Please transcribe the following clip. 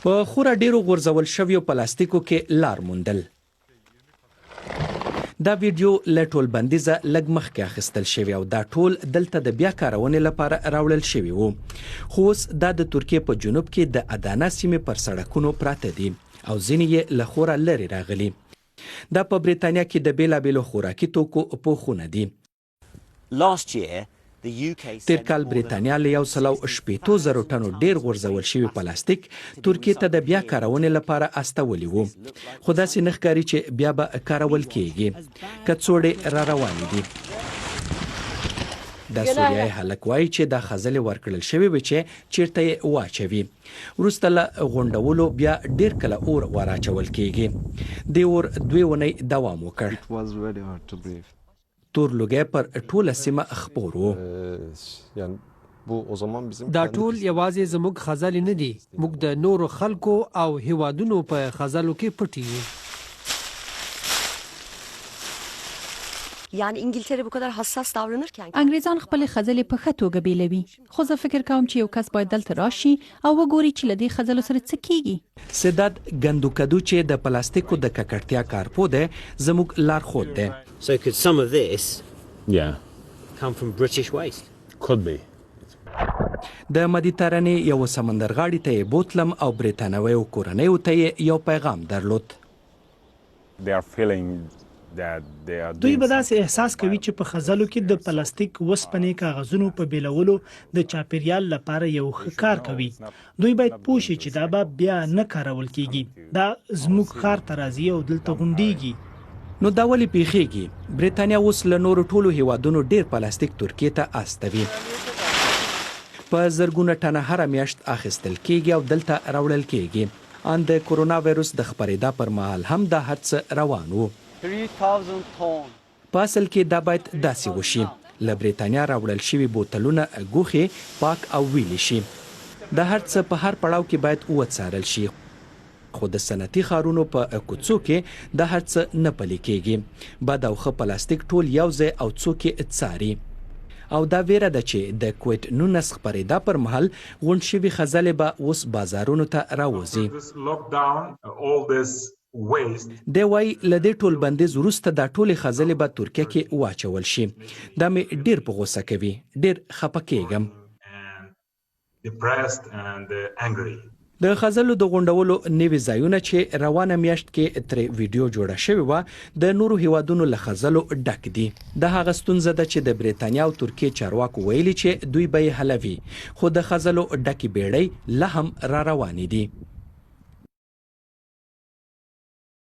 په خورا ډیرو غورځول شویو پلاستیکو کې لار موندل. دا ویډیو له ټولبندیزه لږ مخکې اخیستل شوی او دا ټول دلته د بیا کارونې لپاره راوړل شوي وو. خو اوس دا د ترکیې په جنوب کې د ادانا سیمې پر سړکونو پراته دي او ځینې یې له خوره لرې راغلي. دا په بریتانیا کې د بیلابیلو خوراکي توکو پوښونه دي. تیر کال بریتانیا له 180,000 ټنو ډیر غورځول شوي پلاستیک ترکیې ته د بیا کارونې لپاره استولی وو. خو داسې نه ښکاري چې بیا به کارول کېږي. کڅوړې را روانې دي. دا سوریایي هلک وایي چې دا خځلې ورکړل شوې وې چې چیرته یې واچوي. وروسته له غونډولو بیا ډیر کله اور وراچول کېږي. دې اور 2 اونۍ دوام وکړ. تور لوګی پر ټوله سیمه خپور و. دا ټول یوازې زموږ خځلې نه دي، موږ د نورو خلکو او هېوادونو په خځلو کې پټ یو. یعنی انګلتره bu kadar hassas davranırken انګریزان خپل خځلې په ښه توګه بیلوي. خو زه فکر کوم چې یو کس باید دلته راشي او وګوري چې له دې خځلو سره څه کېږي. سداد ګندوکدو چې د پلاستیکو د ککړتیا کارپو دی زموږ لارښود دی. So could some of this come from British waste? Could be. د مدیترانې یو سمندرغاړي ته یې بوتلم او بریتانویو کورنیو ته یې یو پیغام درلود. They are feeling دوی به داسې احساس کوي چې په خځلو کې د پلاستیک وسپنې کاغذونو په بیلولو د چارپیریال لپاره یو ښه کار کوي. دوی باید پوه شي چې دا به بیا نه کارول کېږي. دا زموږ ښار ته راځي او دلته غونډېږي. نو دا ولې پیښیږي؟ بریتانیا اوس له نورو ټولو هیوادونو ډیر پلاستیک ترکیې ته استوي. په زرګونه ټنه هره میاشت اخیستل کېږي او دلته راوړل کېږي. ان د کورونا وایروس د خپرېدا پر مهال هم دا هر څه روان وو. 3000 ټن. په اصل کې دا باید داسې وشي. له بریتانیا راوړل شوي بوتلونه ګوښې پاک او ویلې شي. د هر څه په هر پړاو کې باید وڅارل شي. خو د صنعتي ښارونو په کوڅو کې د هر څه نه پلي کېږي. بد او ښه پلاستیک ټول یو ځای او څوک یې څاري. او دا ویره ده چې د کووډ-19 خپرېدا پر مهال غونډ شوي خځلې به اوس بازارونو ته راوځي. دی وایي له دې ټول بندیز وروسته دا ټولې خځلې به ترکیه کې واچول شي. دا مې ډیر په غوسه کوي. ډیر خفه کېږم. د خځلو د غونډولو نوي ځایونه چې روانه میاشت کې ترې ویډیو جوړه شوې وه د نورو هیوادونو له خځلو ډک دي. د هغه ستونزه ده چې د بریتانیا او ترکیې چارواکو ویلي چې دوی به یې حلوي. خو د خځلو ډکې بیړۍ لا هم را روانې دي.